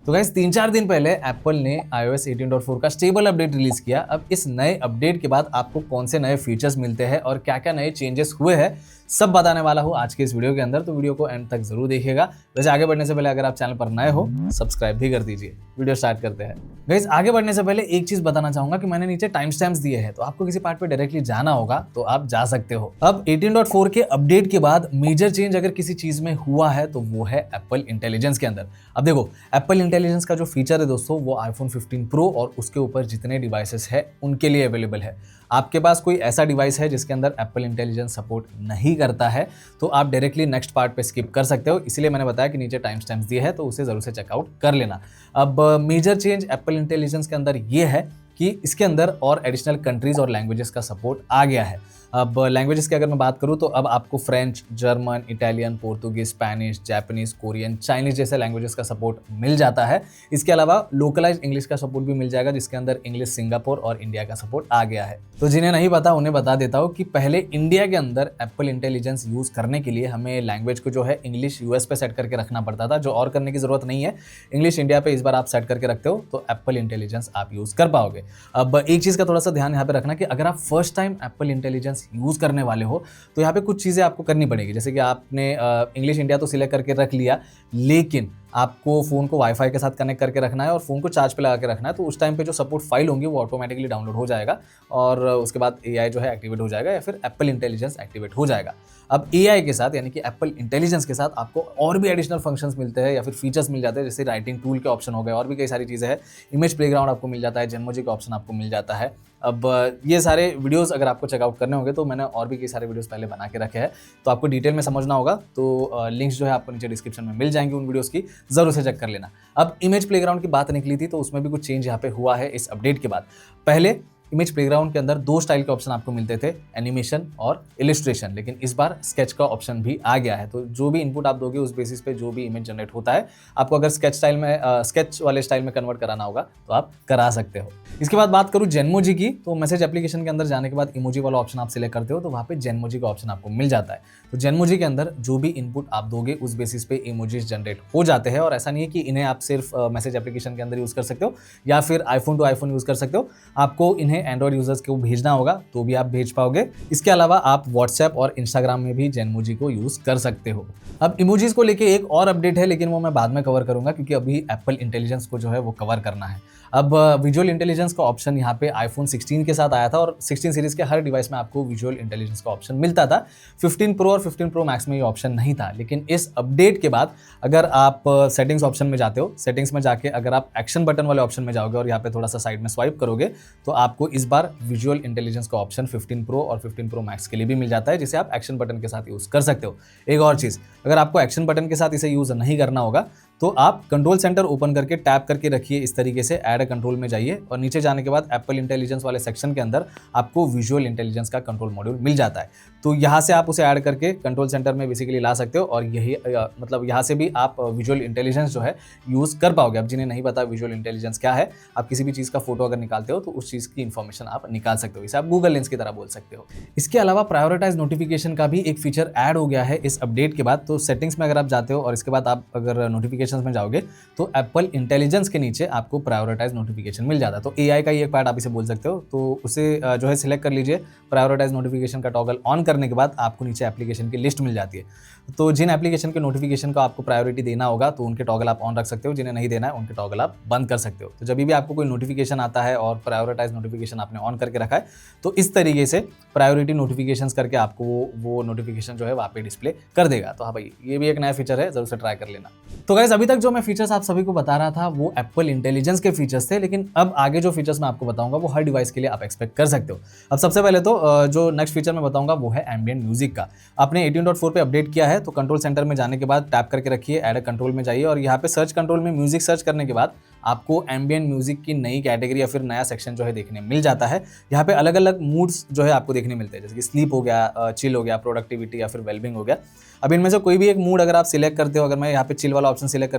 तो गाइस 3-4 दिन पहले एप्पल ने iOS 18.4 का स्टेबल अपडेट रिलीज किया। अब इस नए अपडेट के बाद आपको कौन से नए फीचर्स मिलते हैं और क्या क्या नए चेंजेस हुए हैं, सब बताने वाला हूँ आज के इस वीडियो के अंदर। तो वीडियो को एंड तक जरूर देखिएगा। वैसे आगे बढ़ने से पहले अगर आप चैनल पर नए हो, सब्सक्राइब भी कर दीजिए। वीडियो स्टार्ट करते हैं। गाइस आगे बढ़ने से पहले एक चीज बताना चाहूंगा कि मैंने नीचे टाइम स्टैम्प्स दिए हैं, तो आपको किसी पार्ट पे डायरेक्टली जाना होगा तो आप जा सकते हो। अब 18.4 के अपडेट के बाद मेजर चेंज अगर किसी चीज में हुआ है तो वो है एप्पल इंटेलिजेंस के अंदर। अब देखो, एप्पल इंटेलिजेंस का जो फीचर है दोस्तों, वो आईफोन 15 प्रो और उसके ऊपर जितने डिवाइसेस है उनके लिए अवेलेबल है। आपके पास कोई ऐसा डिवाइस है जिसके अंदर एप्पल इंटेलिजेंस सपोर्ट नहीं करता है तो आप डायरेक्टली नेक्स्ट पार्ट पे स्किप कर सकते हो। इसलिए मैंने बताया कि नीचे टाइम स्टैम्प्स दिए हैं तो उसे जरूर से चेकआउट कर लेना। अब मेजर चेंज एप्पल इंटेलिजेंस के अंदर ये है कि इसके अंदर और एडिशनल कंट्रीज और लैंग्वेजेस का सपोर्ट आ गया है। अब लैंग्वेजेस की अगर मैं बात करूं तो अब आपको French, German, Italian, Portuguese, Spanish, Japanese, Korean, Chinese जैसे लैंग्वेजेस का सपोर्ट मिल जाता है। इसके अलावा लोकलाइज्ड इंग्लिश का सपोर्ट भी मिल जाएगा, जिसके अंदर इंग्लिश सिंगापुर और इंडिया का सपोर्ट आ गया है। तो जिन्हें नहीं पता उन्हें बता देता हूं कि पहले इंडिया के अंदर एप्पल इंटेलिजेंस यूज करने के लिए हमें लैंग्वेज को जो है इंग्लिश यूएस पे सेट करके रखना पड़ता था, जो और करने की जरूरत नहीं है। इंग्लिश इंडिया पे इस बार आप सेट करके रखते हो तो एप्पल इंटेलिजेंस आप यूज कर पाओगे। अब एक चीज का थोड़ा सा ध्यान यहाँ पे रखना कि अगर आप first time Apple intelligence use करने वाले हो तो यहाँ पे कुछ चीजें आपको करनी पड़ेगी। जैसे कि आपने इंग्लिश इंडिया तो सिलेक्ट करके रख लिया, लेकिन आपको फोन को वाईफाई के साथ कनेक्ट करके रखना है और फोन को चार्ज पे लगा के रखना है। तो उस टाइम पे जो सपोर्ट फाइल होंगी वो ऑटोमेटिकली डाउनलोड हो जाएगा और उसके बाद एआई जो है एक्टिवेट हो जाएगा या फिर एप्पल इंटेलिजेंस एक्टिवेट हो जाएगा। अब एआई के साथ यानी कि एप्पल इंटेलिजेंस के साथ आपको और भी एडिशनल फंक्शंस मिलते हैं या फिर फीचर्स मिल जाते हैं, जैसे राइटिंग टूल के ऑप्शन हो गए और भी कई सारी चीज़ें हैं। इमेज प्लेग्राउंड आपको मिल जाता है, जेनमोजी का ऑप्शन आपको मिल जाता है। अब ये सारे वीडियोस अगर आपको चेकआउट करने होंगे तो मैंने और भी कई सारे वीडियोस पहले बना के रखे हैं, तो आपको डिटेल में समझना होगा तो लिंक्स जो है आपको नीचे डिस्क्रिप्शन में मिल जाएंगे उन वीडियोस की, जरूर से चेक कर लेना। अब इमेज प्लेग्राउंड की बात निकली थी तो उसमें भी कुछ चेंज यहाँ पे हुआ है इस अपडेट के बाद। पहले इमेज प्लेग्राउंड के अंदर 2 स्टाइल के ऑप्शन आपको मिलते थे, एनिमेशन और इलिस्ट्रेशन, लेकिन इस बार स्केच का ऑप्शन भी आ गया है। तो जो भी इनपुट आप दोगे उस बेसिस पे जो भी इमेज जनरेट होता है, आपको अगर स्केच वाले स्टाइल में कन्वर्ट कराना होगा तो आप करा सकते हो। इसके बाद बात करूँ जेनमोजी की, तो मैसेज एप्लीकेशन के अंदर जाने के बाद इमोजी वाला ऑप्शन आप सिलेक्ट करते हो तो वहाँ पे जेनमोजी का ऑप्शन आपको मिल जाता है। तो जेनमोजी के अंदर जो भी इनपुट आप दोगे उस बेसिस पे इमोजीज जनरेट हो जाते हैं। और ऐसा नहीं है कि इन्हें आप सिर्फ मैसेज एप्लीकेशन के अंदर यूज कर सकते हो या फिर आईफोन टू आईफोन यूज कर सकते हो, आपको इन्हें एंड्रॉइड यूजर्स को भेजना होगा तो भी आप भेज पाओगे। इसके अलावा आप व्हाट्सएप और इंस्टाग्राम में भी जेनमोजी को यूज कर सकते हो। अब इमोजीज को लेके एक और अपडेट है, लेकिन वो मैं बाद में कवर करूंगा क्योंकि अभी एप्पल इंटेलिजेंस को जो है वो कवर करना है। अब विजुअल इंटेलिजेंस का ऑप्शन यहाँ पे आईफोन 16 के साथ आया था और 16 सीरीज के हर डिवाइस में आपको विजुअल इंटेलिजेंस का ऑप्शन मिलता था। 15 प्रो और 15 प्रो मैक्स में ये ऑप्शन नहीं था, लेकिन इस अपडेट के बाद अगर आप सेटिंग्स ऑप्शन में जाते हो, सेटिंग्स में जाके अगर आप एक्शन बटन वाले ऑप्शन में जाओगे और यहाँ पे थोड़ा सा साइड में स्वाइप करोगे तो आपको इस बार विजुअल इंटेलिजेंस का ऑप्शन 15 प्रो और 15 प्रो मैक्स के लिए भी मिल जाता है, जिसे आप एक्शन बटन के साथ यूज कर सकते हो। एक और चीज, अगर आपको एक्शन बटन के साथ इसे यूज नहीं करना होगा तो आप कंट्रोल सेंटर ओपन करके टैप करके रखिए इस तरीके से, ऐड कंट्रोल में जाइए और नीचे जाने के बाद एप्पल इंटेलिजेंस वाले सेक्शन के अंदर आपको विजुअल इंटेलिजेंस का कंट्रोल मॉड्यूल मिल जाता है। तो यहाँ से आप उसे ऐड करके कंट्रोल सेंटर में बेसिकली ला सकते हो और यही मतलब यहाँ से भी आप विजुअल इंटेलिजेंस जो है यूज कर पाओगे। अब जिन्हें नहीं पता विजुअल इंटेलिजेंस क्या है, आप किसी भी चीज़ का फोटो अगर निकालते हो तो उस चीज़ की इंफॉर्मेशन आप निकाल सकते हो, इसे आप गूगल लेंस की तरह बोल सकते हो। इसके अलावा प्रायोरिटाइज नोटिफिकेशन का भी एक फीचर ऐड हो गया है इस अपडेट के बाद। तो सेटिंग्स में अगर आप जाते हो और इसके बाद आप अगर नोटिफिकेशंस में जाओगे तो एप्पल इंटेलिजेंस के नीचे आपको प्रायोरिटाइज नोटिफिकेशन मिल जाता है। तो एआई का ही एक पार्ट आप इसे बोल सकते हो, तो उसे जो है सिलेक्ट कर लीजिए। प्रायोरिटाइज नोटिफिकेशन का टॉगल ऑन करने के बाद आपको नीचे एप्लीकेशन की लिस्ट मिल जाती है। तो जिन एप्लीकेशन के नोटिफिकेशन को आपको प्रायोरिटी देना होगा तो उनके टॉगल आप ऑन रख सकते हो, जिन्हें नहीं देना है उनके टॉगल आप बंद कर सकते हो। तो जब भी आपको कोई नोटिफिकेशन आता है और प्रायोरिटाइज नोटिफिकेशन आपने ऑन करके रखा है तो इस तरीके से प्रायोरिटी नोटिफिकेशंस करके आपको वो नोटिफिकेशन जो है वहाँ पे डिस्प्ले कर देगा। तो हाँ भाई, ये भी एक नया फीचर है, जरूर से ट्राई कर लेना। तो गाइस अभी तक जो मैं फीचर्स आप सभी को बता रहा था वो एप्पल इंटेलिजेंस के फीचर्स थे, लेकिन अब आगे जो फीचर्स मैं आपको बताऊंगा वो हर डिवाइस के लिए आप एक्सपेक्ट कर सकते हो। अब सबसे पहले तो जो नेक्स्ट फीचर मैं बताऊंगा वो है एम्बिएंट म्यूजिक का। आपने 18.4 पे अपडेट किया है तो कंट्रोल सेंटर में जाने के बाद टैप करके रखिए, ऐड कंट्रोल में जाइए और यहाँ पे सर्च कंट्रोल में म्यूजिक सर्च करने के बाद आपको एम्बिएंट म्यूजिक की नई कैटेगरी या फिर नया सेक्शन जो है देखने मिल जाता है। यहाँ पे अलग अलग मूड्स जो है आपको देखने मिलते हैं, जैसे कि स्लीप हो गया, चिल हो गया, प्रोडक्टिविटी या फिर वेलबिंग हो गया। अब इनमें से कोई भी एक मूड अगर आप सिलेक्ट करते हो, अगर मैं यहाँ पे चिल वाला ऑप्शन सिलेक्ट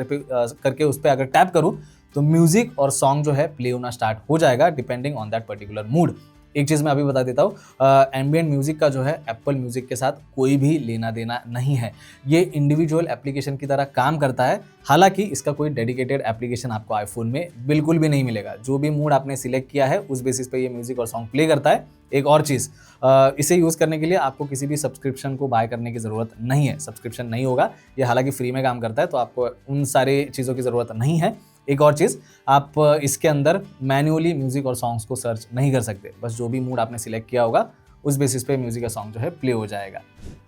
करके उस पर अगर टैप करूँ तो म्यूजिक और सॉन्ग जो है प्ले होना स्टार्ट हो जाएगा depending on that particular mood. एक चीज़ मैं अभी बता देता हूँ, एम्बिएंट म्यूजिक का जो है एप्पल म्यूजिक के साथ कोई भी लेना देना नहीं है। ये इंडिविजुअल एप्लीकेशन की तरह काम करता है। हालांकि इसका कोई डेडिकेटेड एप्लीकेशन आपको आईफोन में बिल्कुल भी नहीं मिलेगा। जो भी मूड आपने सिलेक्ट किया है उस बेसिस पे ये म्यूजिक और सॉन्ग प्ले करता है। एक और चीज़, इसे यूज़ करने के लिए आपको किसी भी सब्सक्रिप्शन को बाय करने की ज़रूरत नहीं है। सब्सक्रिप्शन नहीं होगा, ये हालांकि फ्री में काम करता है, तो आपको उन सारी चीज़ों की ज़रूरत नहीं है। एक और चीज़, आप इसके अंदर मैन्युअली म्यूजिक और सॉन्ग्स को सर्च नहीं कर सकते। बस जो भी मूड आपने सिलेक्ट किया होगा उस बेसिस पे म्यूजिक या सॉन्ग जो है प्ले हो जाएगा।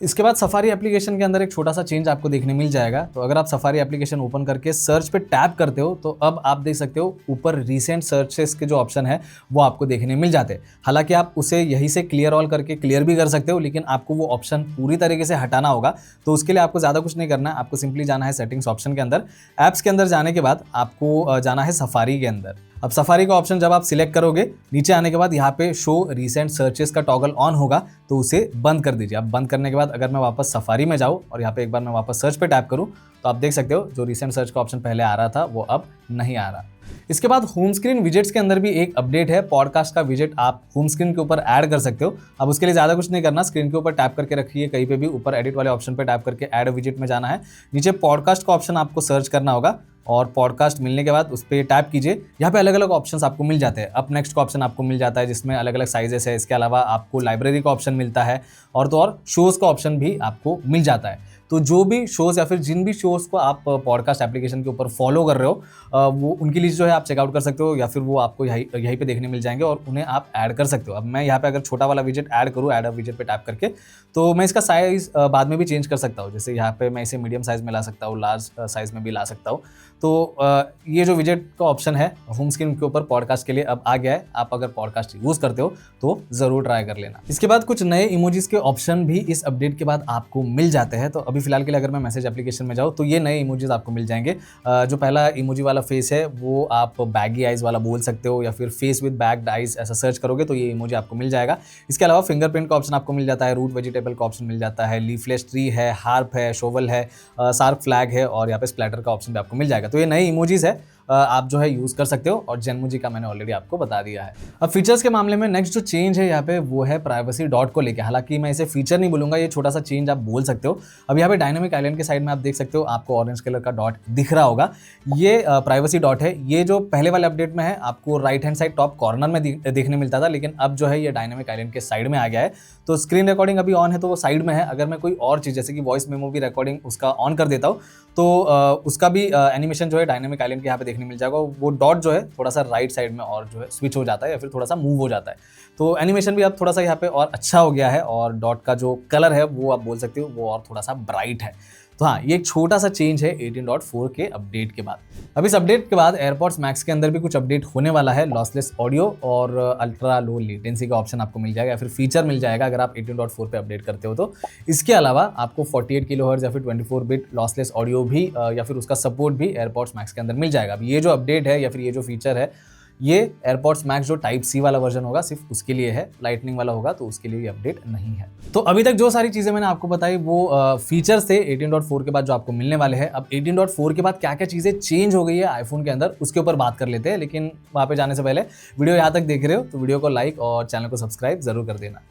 इसके बाद सफारी एप्लीकेशन के अंदर एक छोटा सा चेंज आपको देखने मिल जाएगा। तो अगर आप सफारी एप्लीकेशन ओपन करके सर्च पे टैप करते हो तो अब आप देख सकते हो ऊपर रीसेंट सर्चेस के जो ऑप्शन है वो आपको देखने मिल जाते हैं। हालांकि आप उसे यहीं से क्लियर ऑल करके क्लियर भी कर सकते हो, लेकिन आपको वो ऑप्शन पूरी तरीके से हटाना होगा। तो उसके लिए आपको ज़्यादा कुछ नहीं करना है, आपको सिंपली जाना है सेटिंग्स ऑप्शन के अंदर। ऐप्स के अंदर जाने के बाद आपको जाना है सफारी के अंदर। अब सफारी का ऑप्शन जब आप सिलेक्ट करोगे, नीचे आने के बाद यहाँ पे शो रीसेंट सर्चेस का टॉगल ऑन होगा, तो उसे बंद कर दीजिए। अब बंद करने के बाद अगर मैं वापस सफारी में जाऊँ और यहाँ पे एक बार मैं वापस सर्च पे टैप करूँ तो आप देख सकते हो जो रीसेंट सर्च का ऑप्शन पहले आ रहा था वो अब नहीं आ रहा। इसके बाद होम स्क्रीन विजेट्स के अंदर भी एक अपडेट है। पॉडकास्ट का विजेट आप होम स्क्रीन के ऊपर ऐड कर सकते हो। अब उसके लिए ज़्यादा कुछ नहीं करना, स्क्रीन के ऊपर टैप करके रखिए कहीं पे भी, ऊपर एडिट वाले ऑप्शन पे टैप करके ऐड विजेट में जाना है। नीचे पॉडकास्ट का ऑप्शन आपको सर्च करना होगा और पॉडकास्ट मिलने के बाद उस पर टैप कीजिए। यहाँ पे अलग अलग ऑप्शंस आपको मिल जाते हैं। अप नेक्स्ट का ऑप्शन आपको मिल जाता है जिसमें अलग अलग साइजेस है। इसके अलावा आपको लाइब्रेरी का ऑप्शन मिलता है और तो और शोज़ का ऑप्शन भी आपको मिल जाता है। तो जो भी शोज़ या फिर जिन भी शोज़ को आप पॉडकास्ट एप्लीकेशन के ऊपर फॉलो कर रहे हो वो उनकी लिस्ट जो है आप चेकआउट कर सकते हो, या फिर वो आपको यहीं पे देखने मिल जाएंगे और उन्हें आप ऐड कर सकते हो। अब मैं यहाँ पे अगर छोटा वाला विजेट ऐड करूँ, ऐड अ विजेट पे टैप करके, तो मैं इसका साइज़ बाद में भी चेंज कर सकता हूँ। जैसे यहाँ पे मैं इसे मीडियम साइज़ में ला सकता हूँ, लार्ज साइज़ में भी ला सकता हूँ। तो ये जो विजेट का ऑप्शन है होम स्क्रीन के ऊपर पॉडकास्ट के लिए अब आ गया है। आप अगर पॉडकास्ट यूज़ करते हो तो ज़रूर ट्राई कर लेना। इसके बाद कुछ नए इमोजीज के ऑप्शन भी इस अपडेट के बाद आपको मिल जाते हैं। तो अभी फिलहाल के लिए अगर मैं मैसेज एप्लीकेशन में जाऊँ तो ये नए इमोजीज आपको मिल जाएंगे। जो पहला इमोजी वाला फेस है वो आप बैगी आइज वाला बोल सकते हो, या फिर फेस विद बैग्ड आइज ऐसा सर्च करोगे तो ये इमोजी आपको मिल जाएगा। इसके अलावा फिंगरप्रिंट का ऑप्शन आपको मिल जाता है, रूट वेजिटेबल का ऑप्शन मिल जाता है, लीफलेस ट्री है, हार्प है, शोवल है, शार्प फ्लैग है और यहाँ पे स्प्लैटर का ऑप्शन भी आपको मिल जाएगा। तो ये नए इमोजीज है, आप जो है यूज़ कर सकते हो। और जेनमोजी का मैंने ऑलरेडी आपको बता दिया है। अब फीचर्स के मामले में नेक्स्ट जो चेंज है यहाँ पे वो है प्राइवेसी डॉट को लेके। हालांकि मैं इसे फीचर नहीं बोलूँगा, ये छोटा सा चेंज आप बोल सकते हो। अब यहाँ पे डायनामिक आइलैंड के साइड में आप देख सकते हो, आपको ऑरेंज कलर का डॉट दिख रहा होगा, ये प्राइवेसी डॉट है। ये जो पहले वाले अपडेट में है आपको right hand side top corner में देखने मिलता था, लेकिन अब जो है ये डायनामिक आइलैंड के साइड में आ गया है। तो स्क्रीन रिकॉर्डिंग अभी ऑन है तो वो साइड में है। अगर मैं कोई और चीज़ जैसे कि वॉइस मेमो की रिकॉर्डिंग उसका ऑन कर देता हूँ तो उसका भी एनिमेशन जो है डायनामिक आइलैंड के यहाँ पे देखने मिल जाएगा। वो डॉट जो है थोड़ा सा राइट साइड में और जो है स्विच हो जाता है या फिर थोड़ा सा मूव हो जाता है। तो एनिमेशन भी अब थोड़ा सा यहाँ पे और अच्छा हो गया है और डॉट का जो कलर है वो आप बोल सकते हो वो और थोड़ा सा ब्राइट है। तो हाँ, ये एक छोटा सा चेंज है 18.4 के अपडेट के बाद। अब इस अपडेट के बाद एयरपॉड्स मैक्स के अंदर भी कुछ अपडेट होने वाला है। लॉसलेस ऑडियो और अल्ट्रा लो लेटेंसी का ऑप्शन आपको मिल जाएगा या फिर फीचर मिल जाएगा अगर आप 18.4 पे अपडेट करते हो तो। इसके अलावा आपको 48 किलोहर्ट्ज़ या फिर 24 बिट लॉसलेस ऑडियो भी या फिर उसका सपोर्ट भी एयरपॉड्स मैक्स के अंदर मिल जाएगा। अब ये जो अपडेट है या फिर ये जो फीचर है, ये एयरपॉड्स मैक्स जो टाइप सी वाला वर्जन होगा सिर्फ उसके लिए है। लाइटनिंग वाला होगा तो उसके लिए ये अपडेट नहीं है। तो अभी तक जो सारी चीज़ें मैंने आपको बताई वो फीचर्स थे 18.4 के बाद जो आपको मिलने वाले हैं। अब 18.4 के बाद क्या क्या चीज़ें चेंज हो गई है आईफोन के अंदर उसके ऊपर बात कर लेते हैं। लेकिन वहाँ पे जाने से पहले वीडियो यहाँ तक देख रहे हो तो वीडियो को लाइक और चैनल को सब्सक्राइब जरूर कर देना।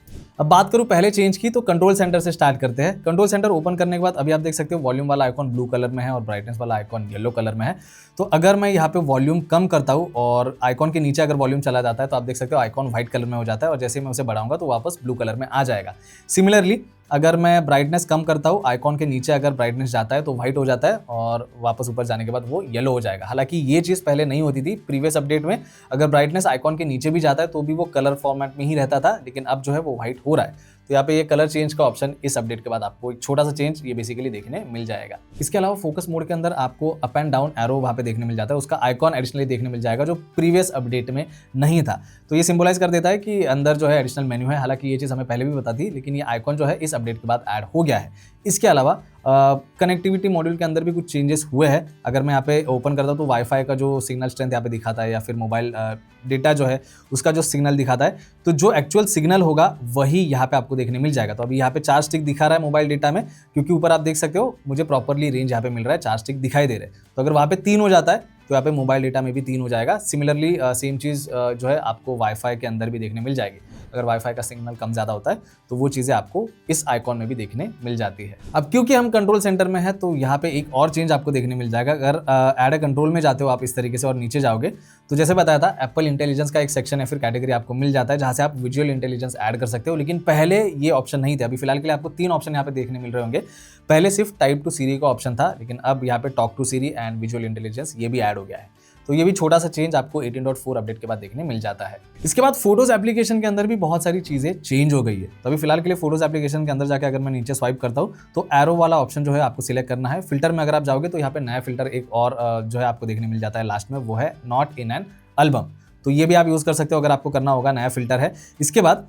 अब बात करूँ पहले चेंज की तो कंट्रोल सेंटर से स्टार्ट करते हैं। कंट्रोल सेंटर ओपन करने के बाद अभी आप देख सकते हो वॉल्यूम वाला आइकॉन ब्लू कलर में है और ब्राइटनेस वाला आइकॉन येलो कलर में है। तो अगर मैं यहाँ पे वॉल्यूम कम करता हूँ और आइकॉन के नीचे अगर वॉल्यूम चला जाता है तो आप देख सकते हो आइकॉन व्हाइट कलर में हो जाता है और जैसे मैं उसे बढ़ाऊंगा तो वापस ब्लू कलर में आ जाएगा। सिमिलरली अगर मैं ब्राइटनेस कम करता हूँ, आइकॉन के नीचे अगर ब्राइटनेस जाता है तो व्हाइट हो जाता है और वापस ऊपर जाने के बाद वो येलो हो जाएगा। हालांकि ये चीज़ पहले नहीं होती थी प्रीवियस अपडेट में। अगर ब्राइटनेस आइकॉन के नीचे भी जाता है तो भी वो कलर फॉर्मेट में ही रहता था, लेकिन अब जो है वो व्हाइट हो रहा है। तो यहाँ पे ये कलर चेंज का ऑप्शन इस अपडेट के बाद आपको एक छोटा सा चेंज ये बेसिकली देखने मिल जाएगा। इसके अलावा फोकस मोड के अंदर आपको अप एंड डाउन एरो वहाँ पे देखने मिल जाता है, उसका आइकॉन एडिशनली देखने मिल जाएगा जो प्रीवियस अपडेट में नहीं था। तो ये सिंबलाइज कर देता है कि अंदर जो है एडिशनल मेन्यू है। हालांकि ये चीज़ हमें पहले भी पता थी, लेकिन ये आइकॉन जो है इस अपडेट के बाद ऐड हो गया है। इसके अलावा कनेक्टिविटी मॉड्यूल के अंदर भी कुछ चेंजेस हुए हैं। अगर मैं यहाँ पे ओपन करता हूँ तो वाईफाई का जो सिग्नल स्ट्रेंथ यहाँ पे दिखाता है या फिर मोबाइल डेटा जो है उसका जो सिग्नल दिखाता है, तो जो एक्चुअल सिग्नल होगा वही यहाँ पे आपको देखने मिल जाएगा। तो अभी यहाँ पे 4 स्टिक दिखा रहा है मोबाइल डेटा में, क्योंकि ऊपर आप देख सकते हो मुझे प्रॉपरली रेंज यहाँ पे मिल रहा है, 4 स्टिक दिखाई दे रहे हैं। तो अगर वहाँ पे 3 हो जाता है तो यहाँ पे मोबाइल डेटा में भी 3 हो जाएगा। सिमिलरली सेम चीज़ जो है आपको वाईफाई के अंदर भी देखने मिल जाएगी। अगर वाईफाई का सिग्नल कम ज़्यादा होता है तो वो चीज़ें आपको इस आइकॉन में भी देखने मिल जाती है। अब क्योंकि हम कंट्रोल सेंटर में है तो यहाँ पे एक और चेंज आपको देखने मिल जाएगा। अगर ऐड अ कंट्रोल में जाते हो आप इस तरीके से और नीचे जाओगे तो जैसे बताया था एप्पल इंटेलिजेंस का एक सेक्शन या फिर कैटेगरी आपको मिल जाता है जहाँ से आप विजुअल इंटेलिजेंस ऐड कर सकते हो। लेकिन पहले ये ऑप्शन नहीं थे। अभी फिलहाल के लिए आपको 3 ऑप्शन यहाँ पे देखने मिल रहे होंगे। पहले सिर्फ टाइप टू सीरी का ऑप्शन था, लेकिन अब यहाँ पे talk to Siri and visual intelligence ये भी ऐड हो गया है। तो ये भी छोटा सा चेंज आपको 18.4 अपडेट के बाद देखने मिल जाता है। इसके बाद फोटोज एप्लीकेशन के अंदर भी बहुत सारी चीजें चेंज हो गई है। तो अभी फिलहाल के लिए फोटोज एप्लीकेशन के अंदर जाकर अगर मैं नीचे स्वाइप करता हूँ तो एरो वाला ऑप्शन जो है आपको सिलेक्ट करना है। फिल्टर में अगर आप जाओगे तो यहाँ पे नया फिल्टर एक और जो है आपको देखने मिल जाता है लास्ट में, वो है नॉट इन एन एल्बम। तो ये भी आप यूज़ कर सकते हो अगर आपको करना होगा, नया फिल्टर है। इसके बाद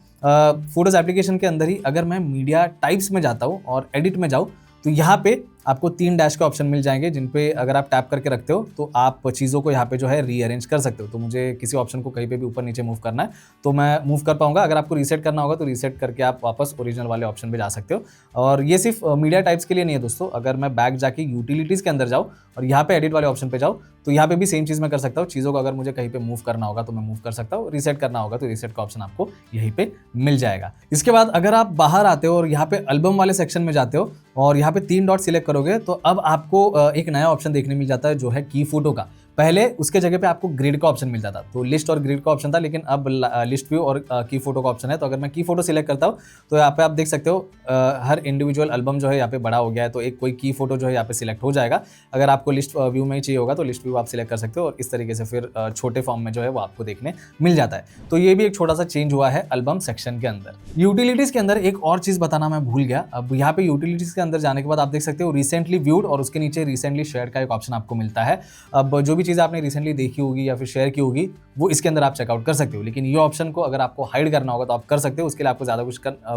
फोटोज एप्लीकेशन के अंदर ही अगर मैं मीडिया टाइप्स में जाता हूँ और एडिट में जाऊँ तो यहाँ पे आपको 3 डैश के ऑप्शन मिल जाएंगे जिन पे अगर आप टैप करके रखते हो तो आप चीज़ों को यहाँ पे जो है रीअरेंज कर सकते हो। तो मुझे किसी ऑप्शन को कहीं पे भी ऊपर नीचे मूव करना है तो मैं मूव कर पाऊंगा। अगर आपको रीसेट करना होगा तो रीसेट करके आप वापस ओरिजिनल वाले ऑप्शन पे जा सकते हो। और ये सिर्फ मीडिया टाइप्स के लिए नहीं है दोस्तों। अगर मैं बैक जाके यूटिलिटीज़ के अंदर जाऊँ और यहाँ पे एडिट वाले ऑप्शन पे जाऊँ तो यहाँ पे भी सेम चीज़ मैं कर सकता हूँ। चीज़ों को अगर मुझे कहीं पे मूव करना होगा तो मैं मूव कर सकता हूँ, रीसेट करना होगा तो रीसेट का ऑप्शन आपको यहीं पे मिल जाएगा। इसके बाद अगर आप बाहर आते हो और यहाँ पे एल्बम वाले सेक्शन में जाते हो और यहाँ पे 3 डॉट सिलेक्ट करोगे तो अब आपको एक नया ऑप्शन देखने मिल जाता है जो है की फोटो का। पहले उसके जगह पे आपको ग्रिड का ऑप्शन मिलता था, तो लिस्ट और ग्रिड का ऑप्शन था, लेकिन अब लिस्ट व्यू और की फोटो का ऑप्शन है। तो अगर मैं की फोटो सिलेक्ट करता हूँ तो यहाँ पे आप देख सकते हो हर इंडिविजुअल एल्बम जो है यहाँ पे बड़ा हो गया है। तो एक कोई की फोटो जो है यहाँ पे सिलेक्ट हो जाएगा। अगर आपको लिस्ट व्यू में ही चाहिए होगा तो लिस्ट व्यू आप सिलेक्ट कर सकते हो और इस तरीके से फिर छोटे फॉर्म में जो है वो आपको देखने मिल जाता है। तो ये भी एक छोटा सा चेंज हुआ है एल्बम सेक्शन के अंदर। यूटिलिटीज के अंदर एक और चीज बताना मैं भूल गया। अब यहाँ पे यूटिलिटीज के अंदर जाने के बाद आप देख सकते हो रिसेंटली व्यूड और उसके नीचे रिसेंटली शेयर का एक ऑप्शन आपको मिलता है। अब जो भी चीज़ आपने रिसेंटली देखी होगी या फिर शेयर की होगी वो इसके अंदर आप चेकआउट कर सकते हो। लेकिन ये ऑप्शन को अगर आपको हाइड करना होगा तो आप कर सकते हो। उसके लिए आपको ज़्यादा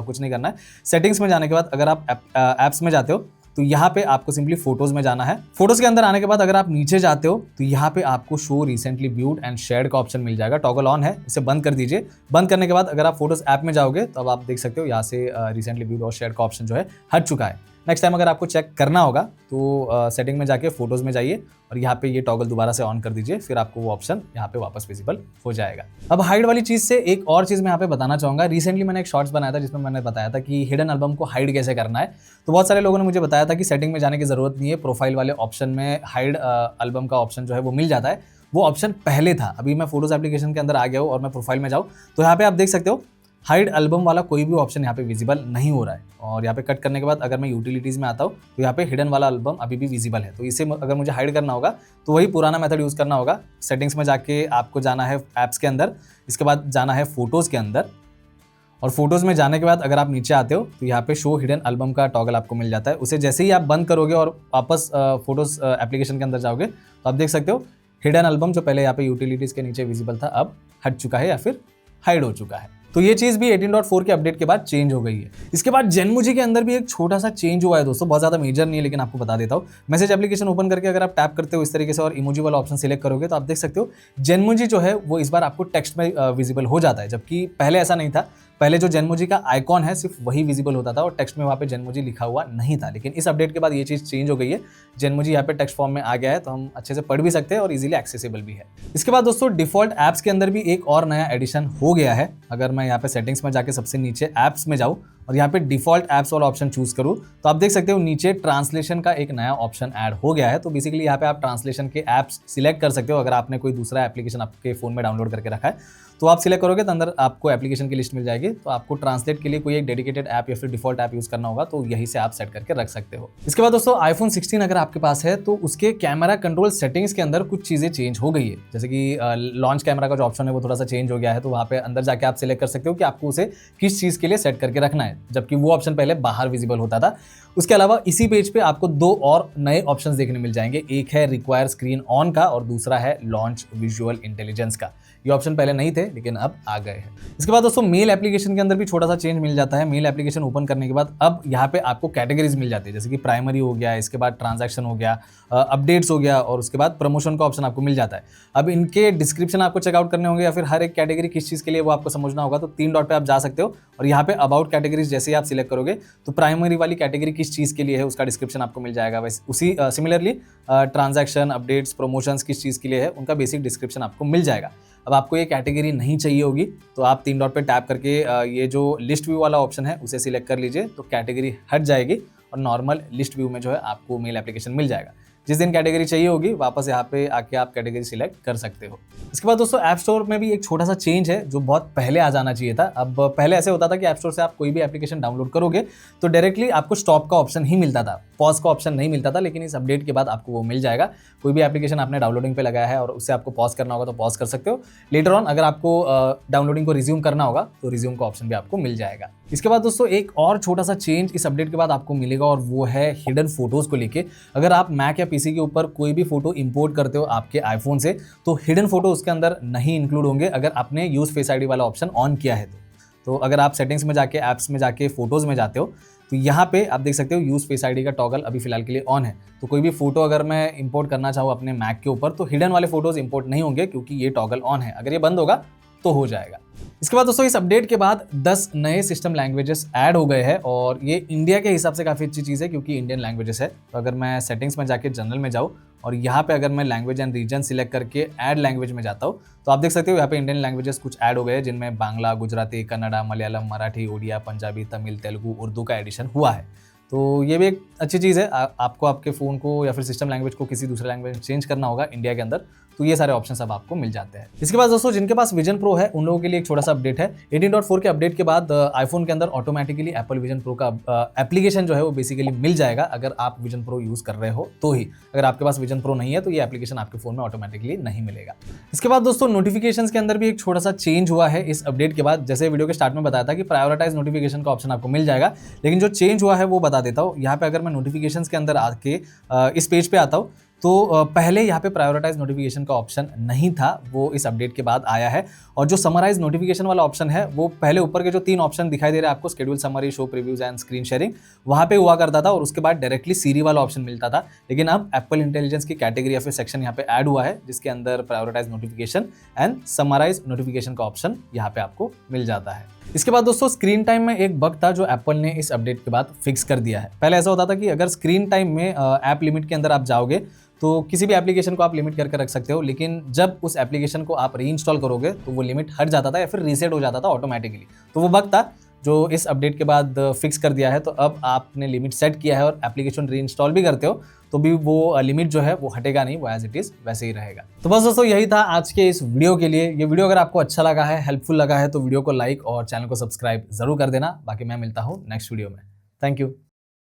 कुछ नहीं करना है। सेटिंग्स में जाने के बाद अगर आप ऐप्स में जाते हो तो यहाँ पे आपको सिंपली फोटोज में जाना है। फोटोज के अंदर आने के बाद अगर आप नीचे जाते हो तो यहाँ पे आपको show recently viewed and shared का ऑप्शन मिल जाएगा। टॉगल ऑन है, इसे बंद कर दीजिए। बंद करने के बाद अगर आप फोटोज ऐप में जाओगे तो अब आप देख सकते हो यहाँ से रिसेंटली व्यूड और शेयर्ड का ऑप्शन जो है हट चुका है। नेक्स्ट टाइम अगर आपको चेक करना होगा तो सेटिंग में जाके फोटोज़ में जाइए और यहाँ पे ये टॉगल दोबारा से ऑन कर दीजिए, फिर आपको वो ऑप्शन यहाँ पे वापस विजिबल हो जाएगा। अब हाइड वाली चीज़ से एक और चीज़ मैं यहाँ पे बताना चाहूँगा। रिसेंटली मैंने एक शॉर्ट्स बनाया था जिसमें मैंने बताया था कि हिडन एल्बम को हाइड कैसे करना है। तो बहुत सारे लोगों ने मुझे बताया था कि सेटिंग में जाने की ज़रूरत नहीं है, प्रोफाइल वाले ऑप्शन में हाइड एल्बम का ऑप्शन जो है वो मिल जाता है। वो ऑप्शन पहले था। अभी मैं फोटोज़ एप्लीकेशन के अंदर आ गया हूँ और मैं प्रोफाइल में जाऊँ तो यहाँ पे आप देख सकते हो हाइड एल्बम वाला कोई भी ऑप्शन यहाँ पे विजिबल नहीं हो रहा है। और यहाँ पे कट करने के बाद अगर मैं यूटिलिटीज़ में आता हूँ तो यहाँ पे हिडन वाला एल्बम अभी भी विजिबल है। तो इसे अगर मुझे हाइड करना होगा तो वही पुराना मेथड यूज़ करना होगा। सेटिंग्स में जाके आपको जाना है ऐप्स के अंदर, इसके बाद जाना है फोटोज़ के अंदर और फोटोज़ में जाने के बाद अगर आप नीचे आते हो तो यहाँ पे शो हिडन एल्बम का टॉगल आपको मिल जाता है। उसे जैसे ही आप बंद करोगे और वापस फोटोज़ एप्लीकेशन के अंदर जाओगे तो आप देख सकते हो हिडन एल्बम जो पहले यहाँ पे यूटिलिटीज़ के नीचे विजिबल था अब हट चुका है या फिर हाइड हो चुका है। तो ये चीज़ भी 18.4 के अपडेट के बाद चेंज हो गई है। इसके बाद जेनमोजी के अंदर भी एक छोटा सा चेंज हुआ है दोस्तों, बहुत ज़्यादा मेजर नहीं है लेकिन आपको बता देता हूँ। मैसेज एप्लीकेशन ओपन करके अगर आप टैप करते हो इस तरीके से और इमोजी वाला ऑप्शन सिलेक्ट करोगे तो आप देख सकते हो जेनमोजी जो है वो इस बार आपको टेक्स्ट में विजिबल हो जाता है, जबकि पहले ऐसा नहीं था। पहले जो जेनमोजी का आइकॉन है सिर्फ वही विजिबल होता था और टेक्स्ट में वहाँ पे जेनमोजी लिखा हुआ नहीं था। लेकिन इस अपडेट के बाद ये चीज़ चेंज हो गई है। जेनमोजी यहाँ पे टेक्स्ट फॉर्म में आ गया है तो हम अच्छे से पढ़ भी सकते हैं और इजीली एक्सेसिबल भी है। इसके बाद दोस्तों डिफॉल्ट ऐप्स के अंदर भी एक और नया एडिशन हो गया है। अगर मैं यहाँ पे सेटिंग्स में जाके सबसे नीचे ऐप्स में जाऊँ और यहाँ पे डिफॉल्ट ऐप्स वाला ऑप्शन चूज करूँ तो आप देख सकते हो नीचे ट्रांसलेशन का एक नया ऑप्शन ऐड हो गया है। तो बेसिकली यहाँ पे आप ट्रांसलेशन के ऐप्स सिलेक्ट कर सकते हो। अगर आपने कोई दूसरा एप्लीकेशन आपके फ़ोन में डाउनलोड करके रखा है तो आप सिलेक्ट करोगे तो अंदर आपको एप्लीकेशन की लिस्ट मिल जाएगी। तो आपको ट्रांसलेट के लिए कोई एक डेडिकेटेड ऐप या फिर डिफॉल्ट ऐप यूज़ करना होगा तो यहीं से आप सेट करके रख सकते हो। इसके बाद दोस्तों आईफोन 16 अगर आपके पास है तो उसके कैमरा कंट्रोल सेटिंग्स के अंदर कुछ चीज़ें चेंज हो गई है। जैसे कि लॉन्च कैमरा का जो ऑप्शन है वो थोड़ा सा चेंज हो गया है। तो वहाँ पे अंदर जाके आप सिलेक्ट कर सकते हो कि आपको उसे किस चीज़ के लिए सेट करके रखना है, जबकि वो ऑप्शन पहले बाहर विजिबल होता था। उसके अलावा इसी पेज पे आपको 2 और नए ऑप्शंस देखने मिल जाएंगे। एक है रिक्वायर स्क्रीन ऑन का और दूसरा है लॉन्च विजुअल इंटेलिजेंस का। ये ऑप्शन पहले नहीं थे लेकिन अब आ गए हैं। इसके बाद दोस्तों मेल एप्लीकेशन के अंदर भी छोटा सा चेंज मिल जाता है। मेल एप्लीकेशन ओपन करने के बाद अब यहाँ पे आपको कैटेगरीज मिल जाती है, जैसे कि प्राइमरी हो गया, इसके बाद ट्रांजैक्शन हो गया, अपडेट्स हो गया और उसके बाद प्रमोशन का ऑप्शन आपको मिल जाता है। अब इनके डिस्क्रिप्शन आपको चेकआउट करने होंगे या फिर हर एक कैटेगरी किस चीज़ के लिए वो आपको समझना होगा तो 3 डॉट पे आप जा सकते हो और यहाँ पे अबाउट कैटेगरीज कैटेगरीज जैसे ही आप सिलेक्ट करोगे तो प्राइमरी वाली कैटेगरी किस चीज़ के लिए है उसका डिस्क्रिप्शन आपको मिल जाएगा। वैसे उसी सिमिलरली ट्रांजैक्शन अपडेट्स प्रोमोशंस किस चीज़ के लिए है उनका बेसिक डिस्क्रिप्शन आपको मिल जाएगा। अब आपको ये कैटेगरी नहीं चाहिए होगी तो आप 3 डॉट पे टैप करके ये जो लिस्ट व्यू वाला ऑप्शन है उसे सिलेक्ट कर लीजिए, तो कैटेगरी हट जाएगी और नॉर्मल लिस्ट व्यू में जो है आपको मेल एप्लीकेशन मिल जाएगा। जिस दिन कैटेगरी चाहिए होगी वापस यहाँ पे आके आप कैटेगरी सिलेक्ट कर सकते हो। इसके बाद दोस्तों ऐप स्टोर में भी एक छोटा सा चेंज है जो बहुत पहले आ जाना चाहिए था। अब पहले ऐसे होता था कि ऐप स्टोर से आप कोई भी एप्लीकेशन डाउनलोड करोगे तो डायरेक्टली आपको स्टॉप का ऑप्शन ही मिलता था, पॉज का ऑप्शन नहीं मिलता था, लेकिन इस अपडेट के बाद आपको वो मिल जाएगा। कोई भी एप्लीकेशन आपने डाउनलोडिंग पे लगाया है और उससे आपको पॉज करना होगा तो पॉज कर सकते हो। लेटर ऑन अगर आपको डाउनलोडिंग को रिज्यूम करना होगा तो रिज्यूम का ऑप्शन भी आपको मिल जाएगा। इसके बाद दोस्तों एक और छोटा सा चेंज इस अपडेट के बाद आपको मिलेगा और वो है हिडन फोटोज को लेके। अगर आप मैक या पीसी के ऊपर कोई भी फोटो इंपोर्ट करते हो आपके आईफोन से तो हिडन फोटो उसके अंदर नहीं इंक्लूड होंगे अगर आपने यूज फेस आईडी वाला ऑप्शन ऑन किया है तो अगर आप सेटिंग्स में जाके ऐप्स में जाके फोटोज में जाते हो तो यहाँ पे आप देख सकते हो यूज फेस आईडी का टॉगल अभी फिलहाल के लिए ऑन है। तो कोई भी फोटो अगर मैं इंपोर्ट करना चाहूँ अपने मैक के ऊपर तो हिडन वाले फोटोज इंपोर्ट नहीं होंगे क्योंकि ये टॉगल ऑन है। अगर ये बंद होगा तो हो जाएगा। इसके बाद दोस्तों इस अपडेट के बाद 10 नए सिस्टम लैंग्वेजेस ऐड हो गए हैं और ये इंडिया के हिसाब से काफ़ी अच्छी चीज़ है क्योंकि इंडियन लैंग्वेजेस है। तो अगर मैं सेटिंग्स में जाके जनरल में जाऊँ और यहाँ पे अगर मैं लैंग्वेज एंड रीजन सिलेक्ट करके ऐड लैंग्वेज में जाता हूँ तो आप देख सकते हो यहाँ पे इंडियन लैंग्वेजेस कुछ ऐड हो गए हैं जिनमें बांग्ला, गुजराती, कन्नड़ा, मलयालम, मराठी, उड़िया, पंजाबी, तमिल, तेलुगु, उर्दू का एडिशन हुआ है। तो ये भी एक अच्छी चीज़ है। आपको आपके फ़ोन को या फिर सिस्टम लैंग्वेज को किसी दूसरे लैंग्वेज में चेंज करना होगा इंडिया के अंदर तो ये सारे ऑप्शंस अब आपको मिल जाते हैं। इसके बाद दोस्तों जिनके पास विजन प्रो है उन लोगों के लिए एक छोटा सा अपडेट है। 18.4 के अपडेट के बाद आईफोन के अंदर ऑटोमेटिकली एप्पल विजन प्रो का एप्लीकेशन जो है वो बेसिकली मिल जाएगा अगर आप विजन प्रो यूज़ कर रहे हो तो ही। अगर आपके पास विजन प्रो नहीं है तो ये एप्लीकेशन आपके फ़ोन में ऑटोमेटिकली नहीं मिलेगा। इसके बाद दोस्तों नोटिफिकेशंस के अंदर भी एक छोटा सा चेंज हुआ है इस अपडेट के बाद। जैसे वीडियो के स्टार्ट में बताया था कि प्रायोरिटाइज नोटिफिकेशन का ऑप्शन आपको मिल जाएगा, लेकिन जो चेंज हुआ है वो बता देता हूँ। यहाँ पे अगर मैं नोटिफिकेशंस के अंदर आके इस पेज पे आता हूँ तो पहले यहाँ पे प्रायोरिटाइज नोटिफिकेशन का ऑप्शन नहीं था, वो इस अपडेट के बाद आया है। और जो समराइज नोटिफिकेशन वाला ऑप्शन है वो पहले ऊपर के जो 3 ऑप्शन दिखाई दे रहे हैं आपको, schedule summary, show previews and screen sharing, वहाँ पे हुआ करता था और उसके बाद डायरेक्टली सीरी वाला ऑप्शन मिलता था। लेकिन अब एप्पल इंटेलिजेंस की कैटेगरी या फिर सेक्शन यहाँ पे ऐड हुआ है जिसके अंदर prioritize notification and summarize notification का ऑप्शन यहाँ पे आपको मिल जाता है। इसके बाद दोस्तों स्क्रीन टाइम में एक बग था जो एप्पल ने इस अपडेट के बाद फिक्स कर दिया है। पहले ऐसा होता था कि अगर स्क्रीन टाइम में ऐप लिमिट के अंदर आप जाओगे तो किसी भी एप्लीकेशन को आप लिमिट करके रख सकते हो, लेकिन जब उस एप्लीकेशन को आप रीइंस्टॉल करोगे तो वो लिमिट हट जाता था या फिर रीसेट हो जाता था ऑटोमेटिकली। तो वो बग था जो इस अपडेट के बाद फिक्स कर दिया है। तो अब आपने लिमिट सेट किया है और एप्लीकेशन रीइंस्टॉल भी करते हो तो भी वो लिमिट जो है वो हटेगा नहीं, वो एज इट इज वैसे ही रहेगा। तो बस दोस्तों यही था आज के इस वीडियो के लिए। ये वीडियो अगर आपको अच्छा लगा है, हेल्पफुल लगा है तो वीडियो को लाइक और चैनल को सब्सक्राइब जरूर कर देना। बाकी मैं मिलता हूँ नेक्स्ट वीडियो में। Thank you.